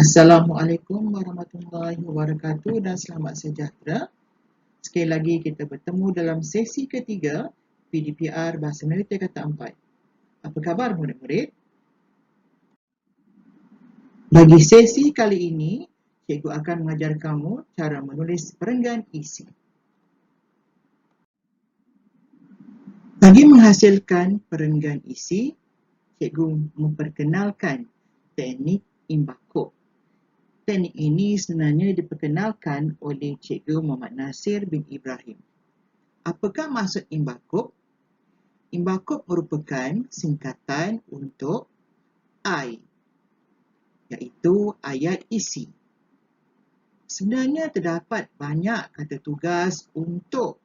Assalamualaikum warahmatullahi wabarakatuh dan selamat sejahtera. Sekali lagi kita bertemu dalam sesi ketiga PDPR Bahasa Melayu Tingkatan 4. Apa khabar murid-murid? Bagi sesi kali ini, cikgu akan mengajar kamu cara menulis perenggan isi. Bagi menghasilkan perenggan isi, cikgu memperkenalkan teknik imbakop. Teknik ini sebenarnya diperkenalkan oleh Cikgu Muhammad Nasir bin Ibrahim. Apakah maksud imbakop? Imbakop merupakan singkatan untuk I, iaitu ayat isi. Sebenarnya terdapat banyak kata tugas untuk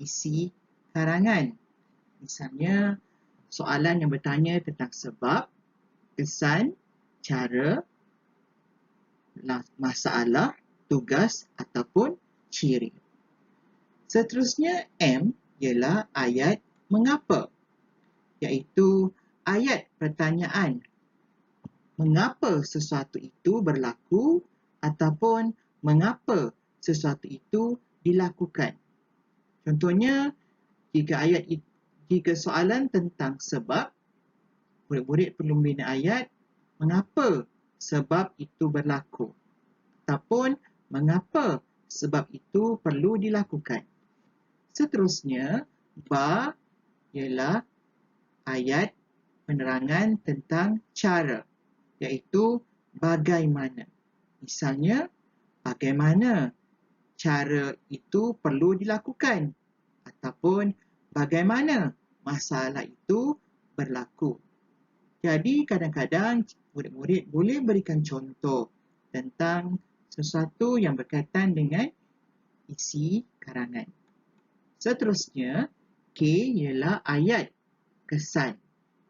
isi karangan. Misalnya, soalan yang bertanya tentang sebab, kesan, cara, masalah, tugas ataupun ciri. Seterusnya M ialah ayat mengapa, iaitu ayat pertanyaan mengapa sesuatu itu berlaku ataupun mengapa sesuatu itu dilakukan. Contohnya, jika soalan tentang sebab, murid-murid perlu membina ayat mengapa sebab itu berlaku ataupun mengapa sebab itu perlu dilakukan. Seterusnya, ba ialah ayat penerangan tentang cara, iaitu bagaimana. Misalnya, bagaimana cara itu perlu dilakukan ataupun bagaimana masalah itu berlaku. Jadi, kadang-kadang murid-murid boleh berikan contoh tentang sesuatu yang berkaitan dengan isi karangan. Seterusnya, K ialah ayat kesan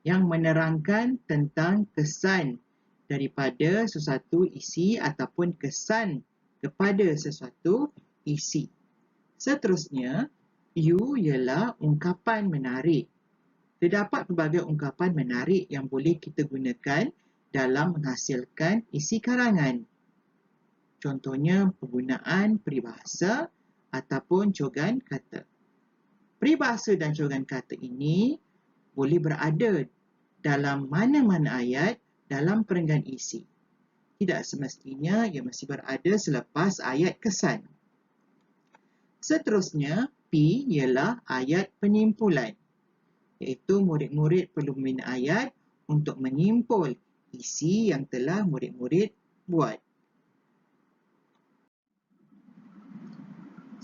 yang menerangkan tentang kesan daripada sesuatu isi ataupun kesan kepada sesuatu isi. Seterusnya, U ialah ungkapan menarik. Terdapat pelbagai ungkapan menarik yang boleh kita gunakan dalam menghasilkan isi karangan. Contohnya, penggunaan peribahasa ataupun cogan kata. Peribahasa dan cogan kata ini boleh berada dalam mana-mana ayat dalam perenggan isi. Tidak semestinya ia mesti berada selepas ayat kesan. Seterusnya, P ialah ayat penyimpulan, iaitu murid-murid perlu membina ayat untuk menyimpul isi yang telah murid-murid buat.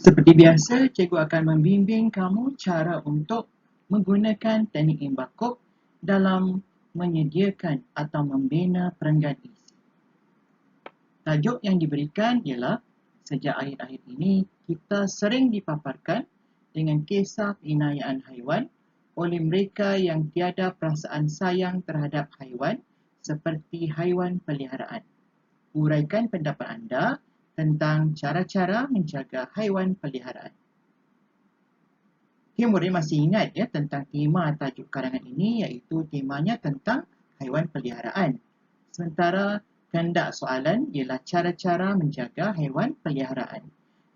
Seperti biasa, cikgu akan membimbing kamu cara untuk menggunakan teknik imbakop dalam menyediakan atau membina perenggan isi. Tajuk yang diberikan ialah, sejak akhir-akhir ini, kita sering dipaparkan dengan kisah inayaan haiwan oleh mereka yang tiada perasaan sayang terhadap haiwan seperti haiwan peliharaan. Uraikan pendapat anda tentang cara-cara menjaga haiwan peliharaan. Murid masih ingat tentang tema tajuk karangan ini, iaitu temanya tentang haiwan peliharaan. Sementara kehendak soalan ialah cara-cara menjaga haiwan peliharaan.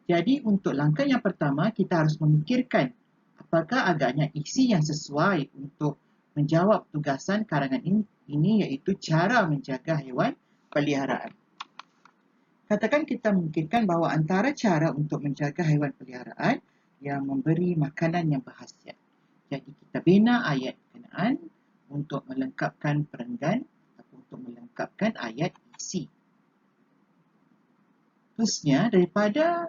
Jadi untuk langkah yang pertama, kita harus memikirkan apakah agaknya isi yang sesuai untuk menjawab tugasan karangan ini, iaitu cara menjaga haiwan peliharaan. Katakan kita memikirkan bahawa antara cara untuk menjaga haiwan peliharaan yang memberi makanan yang berkhasiat. Jadi kita bina ayat berkenaan untuk melengkapkan perenggan atau untuk melengkapkan ayat isi. Terusnya, daripada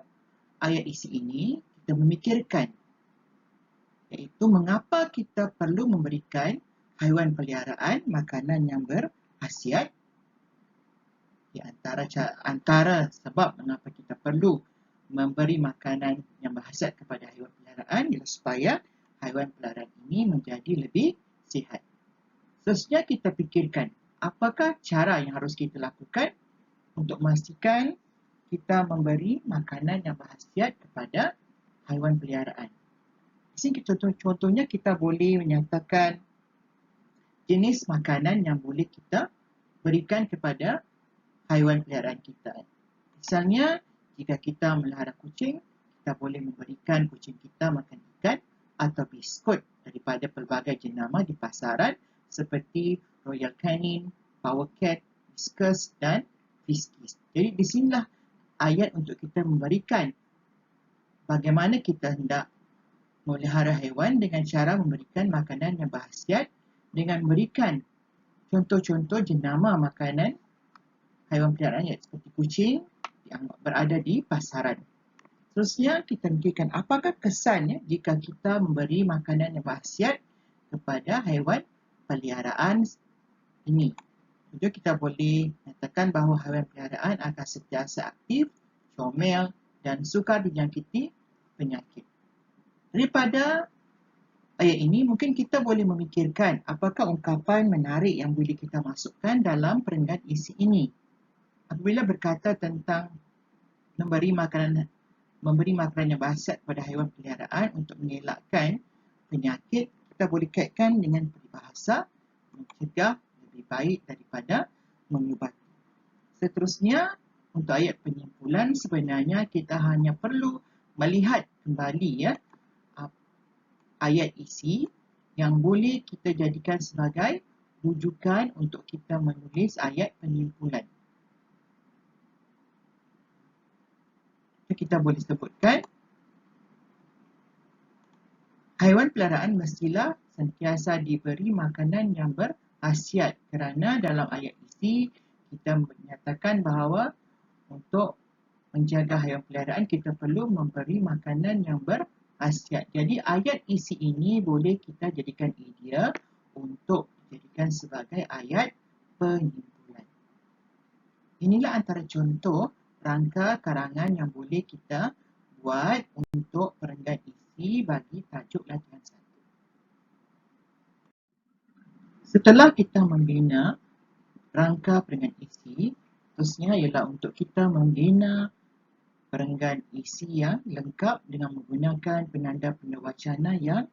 ayat isi ini, kita memikirkan iaitu mengapa kita perlu memberikan haiwan peliharaan makanan yang berkhasiat. Di antara sebab mengapa kita perlu memberi makanan yang berkhasiat kepada haiwan peliharaan ialah supaya haiwan peliharaan ini menjadi lebih sihat. Seterusnya kita fikirkan apakah cara yang harus kita lakukan untuk memastikan kita memberi makanan yang berkhasiat kepada haiwan peliharaan. Di sini contohnya kita boleh menyatakan jenis makanan yang boleh kita berikan kepada haiwan peliharaan kita. Misalnya, jika kita melihara kucing, kita boleh memberikan kucing kita makan ikan atau biskut daripada pelbagai jenama di pasaran seperti Royal Canin, Power Cat, Whiskas dan Friskies. Jadi di sinilah ayat untuk kita memberikan bagaimana kita hendak memelihara haiwan dengan cara memberikan makanan yang berkhasiat dengan memberikan contoh-contoh jenama makanan haiwan peliharaan seperti kucing yang berada di pasaran. Seterusnya, kita fikirkan apakah kesannya jika kita memberi makanan yang berkhasiat kepada haiwan peliharaan ini. Jadi kita boleh nyatakan bahawa haiwan peliharaan akan sentiasa aktif, comel dan sukar dijangkiti penyakit. Daripada ayat ini, mungkin kita boleh memikirkan apakah ungkapan menarik yang boleh kita masukkan dalam perenggan isi ini. Apabila berkata tentang memberi makanan yang berkhasiat kepada haiwan peliharaan untuk mengelakkan penyakit, kita boleh kaitkan dengan peribahasa mencegah lebih baik daripada mengubati. Seterusnya, untuk ayat penyimpulan, sebenarnya kita hanya perlu melihat kembali ayat isi yang boleh kita jadikan sebagai rujukan untuk kita menulis ayat penyimpulan. Kita boleh sebutkan, haiwan peliharaan mestilah sentiasa diberi makanan yang berkhasiat, kerana dalam ayat isi kita menyatakan bahawa untuk menjaga haiwan peliharaan kita perlu memberi makanan yang berkhasiat. Jadi ayat isi ini boleh kita jadikan idea untuk dijadikan sebagai ayat penyimpulan. Inilah antara contoh rangka karangan yang boleh kita buat untuk perenggan isi bagi tajuk latihan 1. Setelah kita membina rangka perenggan isi, terusnya ialah untuk kita membina perenggan isi yang lengkap dengan menggunakan penanda-penanda wacana yang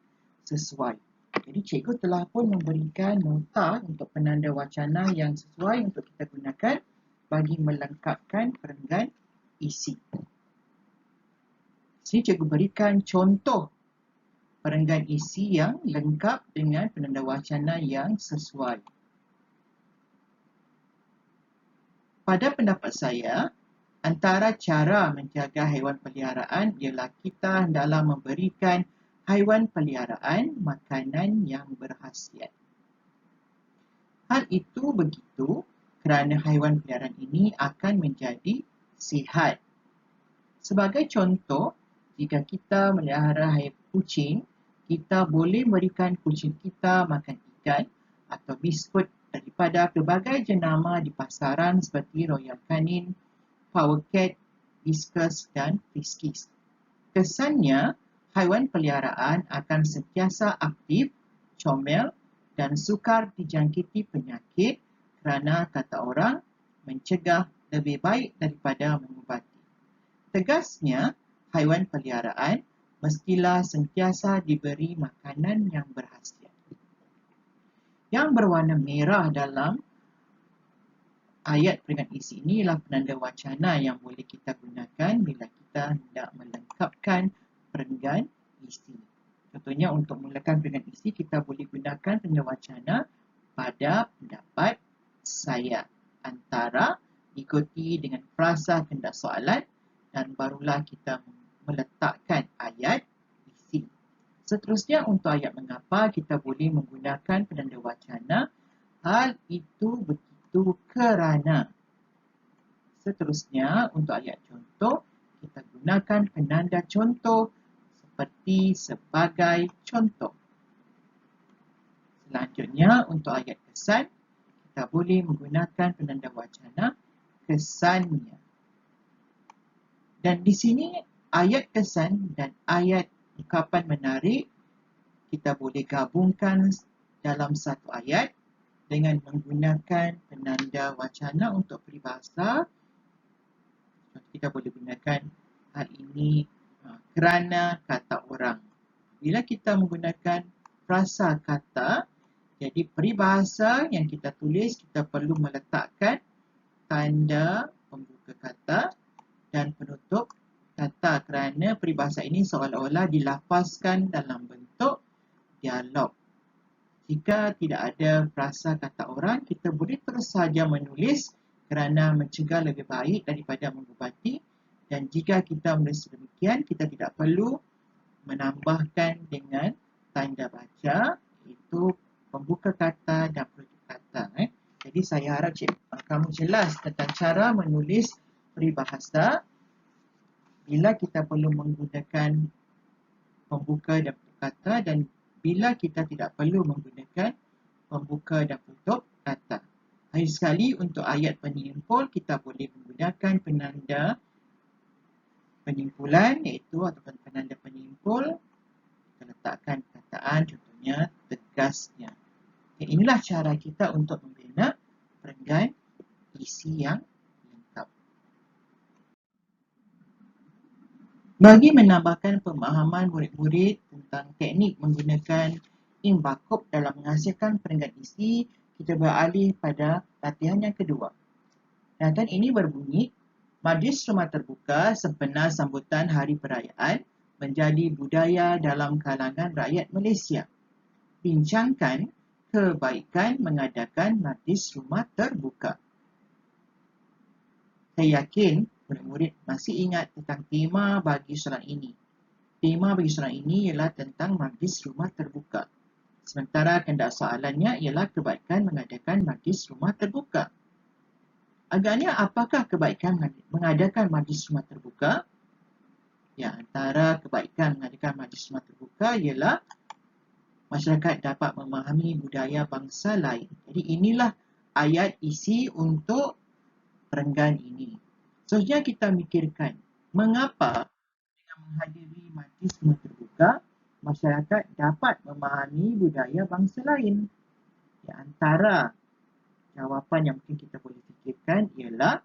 sesuai. Jadi cikgu telah pun memberikan nota untuk penanda wacana yang sesuai untuk kita gunakan bagi melengkapkan perenggan isi. Sini cikgu berikan contoh perenggan isi yang lengkap dengan penanda wacana yang sesuai. Pada pendapat saya, antara cara menjaga haiwan peliharaan ialah kita hendaklah memberikan haiwan peliharaan makanan yang berkhasiat. Hal itu begitu kerana haiwan peliharaan ini akan menjadi sihat. Sebagai contoh, jika kita melihara kucing, kita boleh memberikan kucing kita makan ikan atau biskut daripada pelbagai jenama di pasaran seperti Royal Canin, Power Cat, Whiskas dan Friskies. Kesannya, haiwan peliharaan akan sentiasa aktif, comel dan sukar dijangkiti penyakit kerana kata orang, mencegah lebih baik daripada mengubati. Tegasnya, haiwan peliharaan mestilah sentiasa diberi makanan yang berkhasiat. Yang berwarna merah dalam ayat perenggan isi ini ialah penanda wacana yang boleh kita gunakan bila kita hendak melengkapkan perenggan isi. Contohnya untuk memulakan perenggan isi, kita boleh gunakan penanda wacana pada pendapat saya. Antara ikuti dengan frasa kehendak soalan dan barulah kita meletakkan ayat isi. Seterusnya untuk ayat mengapa kita boleh menggunakan penanda wacana. Hal itu begitu kerana. Seterusnya untuk ayat contoh, kita gunakan penanda contoh seperti sebagai contoh. Selanjutnya untuk ayat kesan, kita boleh menggunakan penanda wacana kesannya. Dan di sini ayat kesan dan ayat ungkapan menarik kita boleh gabungkan dalam satu ayat dengan menggunakan penanda wacana untuk peribahasa. Kita boleh gunakan hal ini kerana kata orang. Bila kita menggunakan frasa kata, jadi peribahasa yang kita tulis kita perlu meletakkan tanda pembuka kata dan penutup kata kerana peribahasa ini seolah-olah dilafazkan dalam bentuk dialog. Jika tidak ada frasa kata orang, kita boleh terus saja menulis kerana mencegah lebih baik daripada mengubati. Dan jika kita menulis demikian, kita tidak perlu menambahkan dengan tanda baca, iaitu pembuka kata dan penutup kata. Jadi saya harap kamu jelas tentang cara menulis peribahasa bila kita perlu menggunakan pembuka dan penutup kata dan bila kita tidak perlu menggunakan pembuka dan penutup kata. Lagi sekali untuk ayat penyimpul kita boleh menggunakan penanda penyimpulan iaitu ataupun penanda penyimpul. Kita letakkan perkataan contohnya tegasnya. Okay, inilah cara kita untuk membina perenggan isi yang lengkap. Bagi menambahkan pemahaman murid-murid tentang teknik menggunakan imbakop dalam menghasilkan perenggan isi, kita beralih pada latihan yang kedua. Latihan ini berbunyi, majlis rumah terbuka sempena sambutan hari perayaan menjadi budaya dalam kalangan rakyat Malaysia. Bincangkan kebaikan mengadakan majlis rumah terbuka. Saya yakin murid-murid masih ingat tentang tema bagi soalan ini. Tema bagi soalan ini ialah tentang majlis rumah terbuka. Sementara kehendak soalannya ialah kebaikan mengadakan majlis rumah terbuka. Agaknya apakah kebaikan mengadakan majlis rumah terbuka? Ya, antara kebaikan mengadakan majlis rumah terbuka ialah masyarakat dapat memahami budaya bangsa lain. Jadi inilah ayat isi untuk perenggan ini. Seterusnya kita mikirkan, mengapa dengan menghadiri majlis rumah terbuka, masyarakat dapat memahami budaya bangsa lain? Di antara jawapan yang mungkin kita boleh fikirkan ialah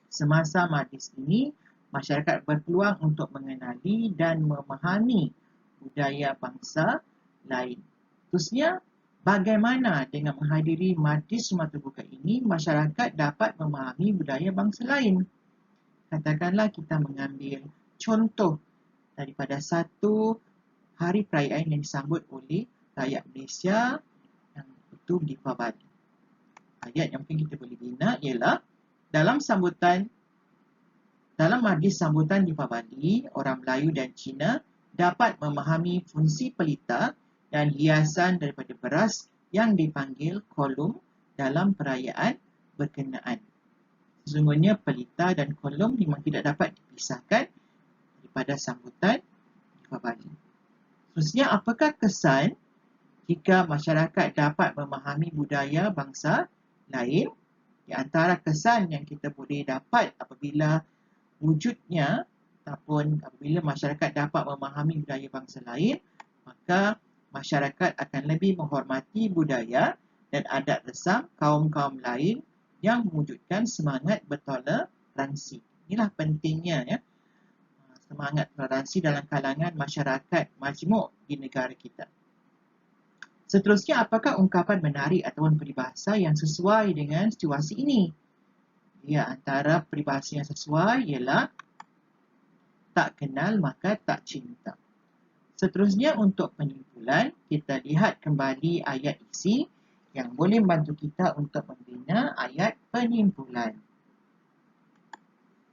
semasa majlis ini, masyarakat berpeluang untuk mengenali dan memahami budaya bangsa lain. Terusnya, bagaimana dengan menghadiri majlis rumah terbuka ini, masyarakat dapat memahami budaya bangsa lain? Katakanlah kita mengambil contoh daripada satu hari perayaan yang disambut oleh rakyat Malaysia yang itu Deepavali. Ayat yang mungkin kita boleh bina ialah dalam majlis sambutan Deepavali, orang Melayu dan Cina dapat memahami fungsi pelita dan hiasan daripada beras yang dipanggil kolum dalam perayaan berkenaan. Sesungguhnya pelita dan kolum memang tidak dapat dipisahkan daripada sambutan Deepavali. Seterusnya, apakah kesan jika masyarakat dapat memahami budaya bangsa lain? Di antara kesan yang kita boleh dapat apabila wujudnya ataupun apabila masyarakat dapat memahami budaya bangsa lain, maka masyarakat akan lebih menghormati budaya dan adat resam kaum-kaum lain yang mewujudkan semangat bertoleransi. Inilah pentingnya ya, semangat toleransi dalam kalangan masyarakat majmuk di negara kita. Seterusnya, apakah ungkapan menarik ataupun peribahasa yang sesuai dengan situasi ini? Ya, antara peribahasa yang sesuai ialah tak kenal maka tak cinta. Seterusnya, untuk penyimpulan, kita lihat kembali ayat isi yang boleh membantu kita untuk membina ayat penyimpulan.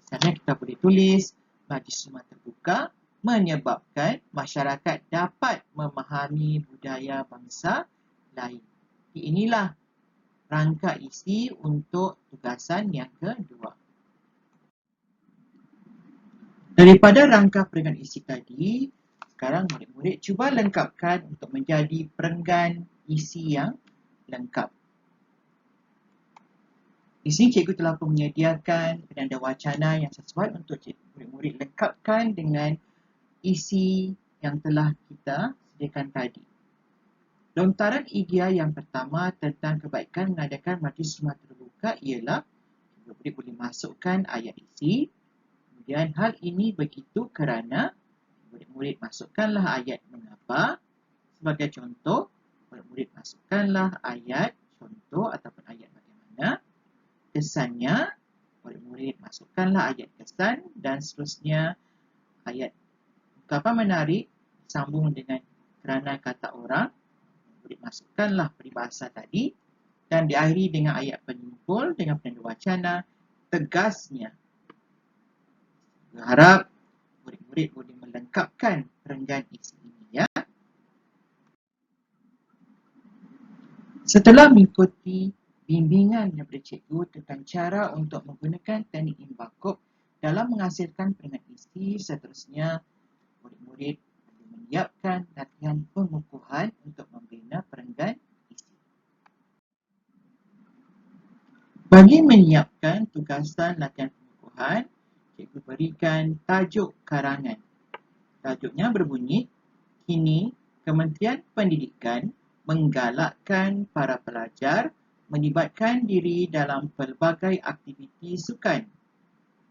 Misalnya kita boleh tulis, majlis rumah terbuka menyebabkan masyarakat dapat memahami budaya bangsa lain. Inilah rangka isi untuk tugasan yang kedua. Daripada rangka perenggan isi tadi, sekarang murid-murid cuba lengkapkan untuk menjadi perenggan isi yang lengkap. Di sini cikgu telah pun menyediakan penanda wacana yang sesuai untuk murid-murid lengkapkan dengan isi yang telah kita sediakan tadi. Lontaran idea yang pertama tentang kebaikan mengadakan majlis rumah terbuka ialah murid boleh masukkan ayat isi. Kemudian hal ini begitu kerana murid-murid masukkanlah ayat mengapa. Sebagai contoh, murid-murid masukkanlah ayat contoh ataupun ayat bagaimana. kesannya, murid-murid masukkanlah ayat kesan dan seterusnya ayat ungkapan menarik sambung dengan kerana kata orang. Murid masukkanlah peribahasa tadi dan diakhiri dengan ayat penyimpul dengan penanda wacana tegasnya. Berharap murid-murid boleh melengkapkan perenggan isi ini, ya. Setelah mengikuti bimbingan daripada cikgu tentang cara untuk menggunakan teknik imbakop dalam menghasilkan perenggan isi, seterusnya murid-murid boleh menyiapkan latihan pengukuhan untuk membina perenggan isi. Bagi menyiapkan tugasan latihan pengukuhan, cikgu berikan tajuk karangan. Tajuknya berbunyi, kini Kementerian Pendidikan menggalakkan para pelajar melibatkan diri dalam pelbagai aktiviti sukan.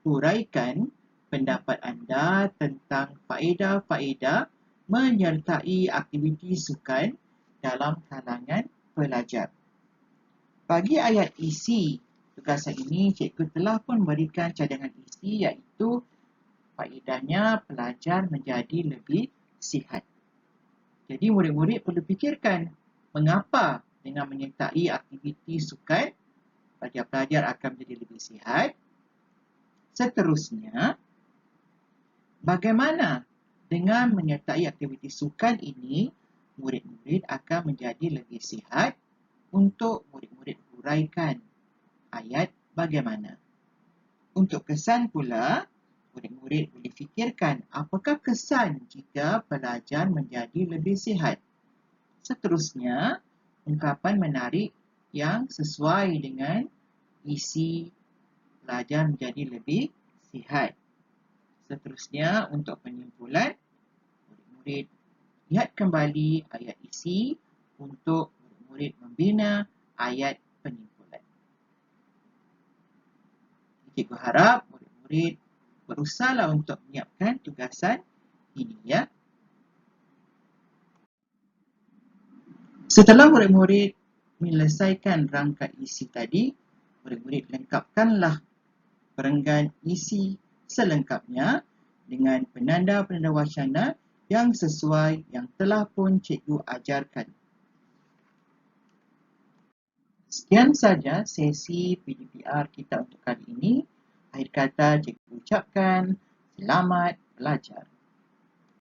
Huraikan pendapat anda tentang faedah-faedah menyertai aktiviti sukan dalam kalangan pelajar. Bagi ayat isi tugasan ini, cikgu telah pun memberikan cadangan isi iaitu faedahnya pelajar menjadi lebih sihat. Jadi murid-murid perlu fikirkan mengapa dengan menyertai aktiviti sukan pelajar-pelajar akan menjadi lebih sihat. Seterusnya, bagaimana dengan menyertai aktiviti sukan ini murid-murid akan menjadi lebih sihat? Untuk murid-murid huraikan ayat bagaimana. Untuk kesan pula, murid-murid boleh fikirkan apakah kesan jika pelajar menjadi lebih sihat. Seterusnya, ungkapan menarik yang sesuai dengan isi pelajar menjadi lebih sihat. Seterusnya, untuk penyimpulan, murid-murid lihat kembali ayat isi untuk murid-murid membina ayat penyimpulan. Cikgu harap murid-murid berusahalah untuk menyiapkan tugasan ini, ya. Setelah murid-murid menyelesaikan rangka isi tadi, murid-murid lengkapkanlah perenggan isi selengkapnya dengan penanda-penanda wacana yang sesuai yang telah pun cikgu ajarkan. Sekian saja sesi PDPR kita untuk kali ini. Akhir kata, cikgu ucapkan selamat belajar.